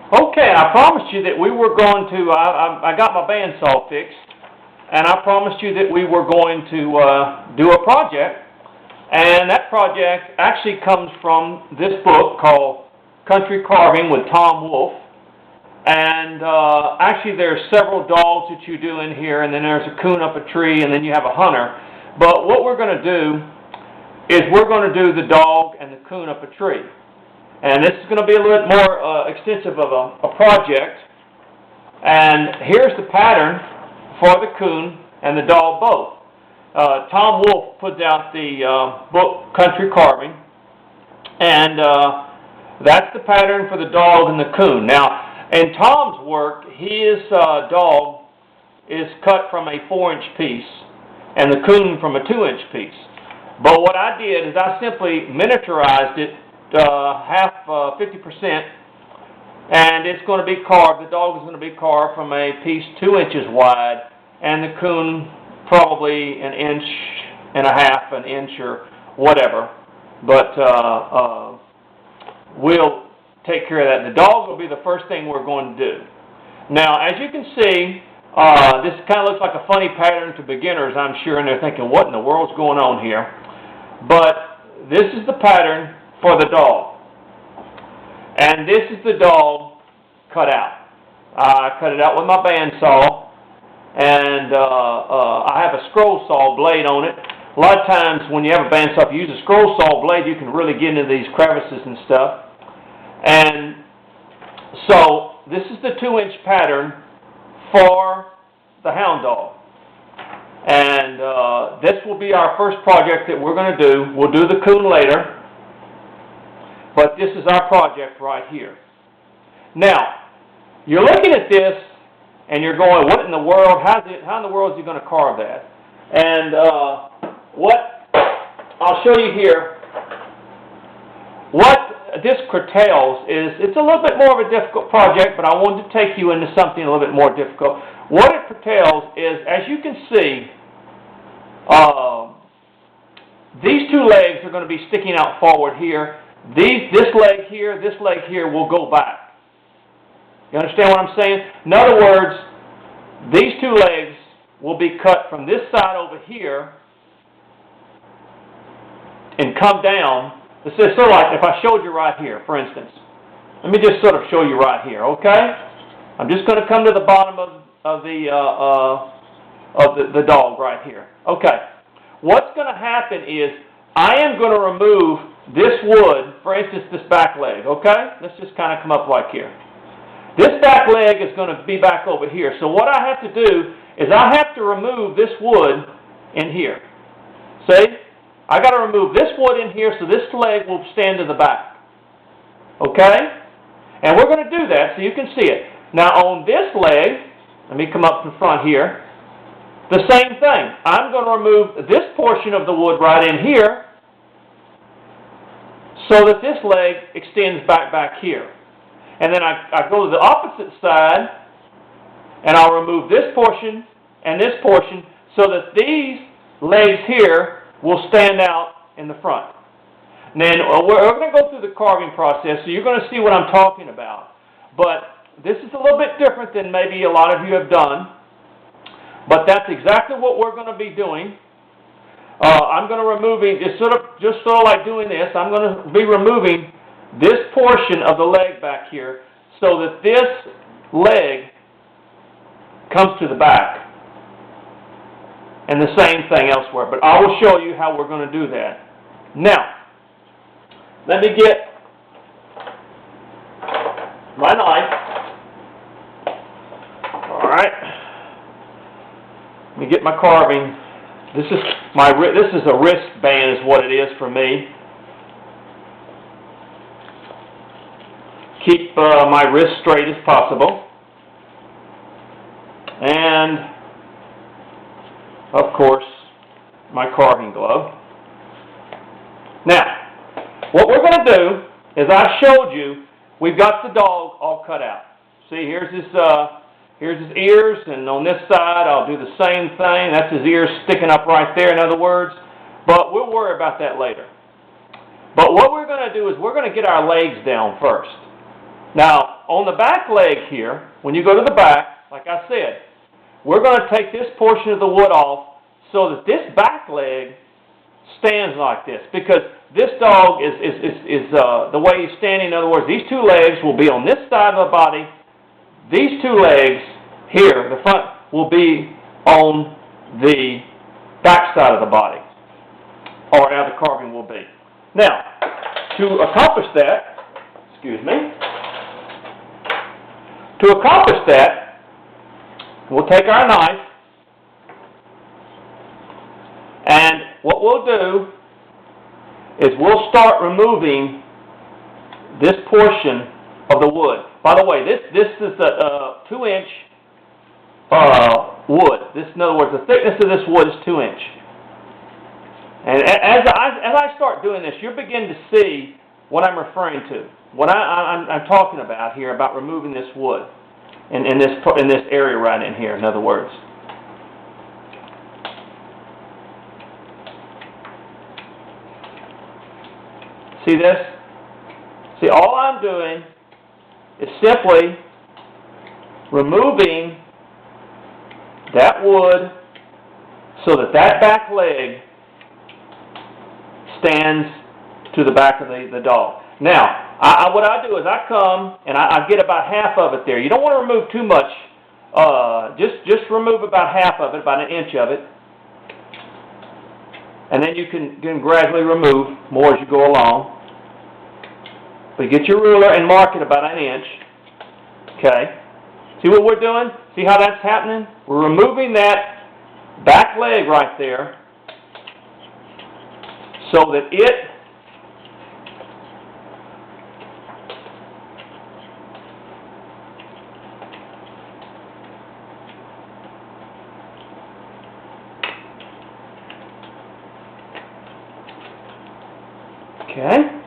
Okay, I promised you that we were going to, I got my bandsaw fixed, and I promised you that we were going to do a project, and that project actually comes from this book called Country Carving with Tom Wolfe, and actually there's several dogs that you do in here, and then there's a coon up a tree, and then you have a hunter. But what we're going to do is we're going to do the dog and the coon up a tree. And this is going to be a little bit more extensive of a project. And here's the pattern for the coon and the dog both. Tom Wolfe puts out the book Country Carving, and that's the pattern for the dog and the coon. Now, in Tom's work, his dog is cut from a 4-inch piece, and the coon from a 2-inch piece. But what I did is I simply miniaturized it half 50%, and it's going to be carved. The dog is going to be carved from a piece 2 inches wide, and the coon probably 1.5 inches, an inch or whatever. But we'll take care of that. The dog will be the first thing we're going to do. Now, as you can see, this kind of looks like a funny pattern to beginners, I'm sure, and they're thinking, what in the world's going on here? But this is the pattern for the dog. And this is the dog cut out. I cut it out with my bandsaw, and I have a scroll saw blade on it. A lot of times when you have a bandsaw, if you use a scroll saw blade, you can really get into these crevices and stuff. And so this is the 2-inch pattern for the hound dog. And this will be our first project that we're going to do. We'll do the coon later, but this is our project right here. Now, you're looking at this and you're going, what in the world, how in the world is he going to carve that? And what I'll show you here, what this curtails is, it's a little bit more of a difficult project, but I wanted to take you into something a little bit more difficult. What it curtails is, as you can see, these two legs are going to be sticking out forward here. This leg here will go back. You understand what I'm saying? In other words, these two legs will be cut from this side over here and come down. This is sort of like if I showed you right here, for instance. Let me just sort of show you right here, okay? I'm just going to come to the bottom of the dog right here. Okay. What's going to happen is I am going to remove this wood, for instance, this back leg, okay? Let's just kind of come up like here. This back leg is going to be back over here. So what I have to do is I have to remove this wood in here. See? I got to remove this wood in here so this leg will stand to the back. Okay? And we're going to do that so you can see it. Now on this leg, let me come up in front here. The same thing. I'm going to remove this portion of the wood right in here so that this leg extends back here. And then I go to the opposite side and I'll remove this portion and this portion so that these legs here will stand out in the front. And then we're going to go through the carving process, so you're going to see what I'm talking about. But this is a little bit different than maybe a lot of you have done. But that's exactly what we're going to be doing. I'm going to remove, just sort of like doing this, I'm going to be removing this portion of the leg back here so that this leg comes to the back. And the same thing elsewhere. But I will show you how we're going to do that. Now, let me get my knife. All right. Let me get my carving. This is a wristband is what it is for me. Keep my wrist straight as possible. And, of course, my carving glove. Now, what we're going to do is I showed you, we've got the dog all cut out. See, here's his ears, and on this side I'll do the same thing. That's his ears sticking up right there, in other words. But we'll worry about that later. But what we're going to do is we're going to get our legs down first. Now, on the back leg here, when you go to the back, like I said, we're going to take this portion of the wood off so that this back leg stands like this, because this dog is the way he's standing. In other words, these two legs will be on this side of the body. These two legs here, the front, will be on the back side of the body, or how the carving will be. Now, to accomplish that, we'll take our knife, and what we'll do is we'll start removing this portion of the wood. By the way, this is a 2-inch wood. In other words, the thickness of this wood is 2 inch. And as I start doing this, you'll begin to see what I'm referring to, what I'm talking about here, about removing this wood in this area right in here. In other words, see this? See, all I'm doing is simply removing that wood so that that back leg stands to the back of the dog. Now, what I do is I come and I get about half of it there. You don't want to remove too much. Just remove about half of it, about an inch of it. And then you can gradually remove more as you go along. But get your ruler and mark it about an inch. Okay. See what we're doing? See how that's happening? We're removing that back leg right there so that it okay.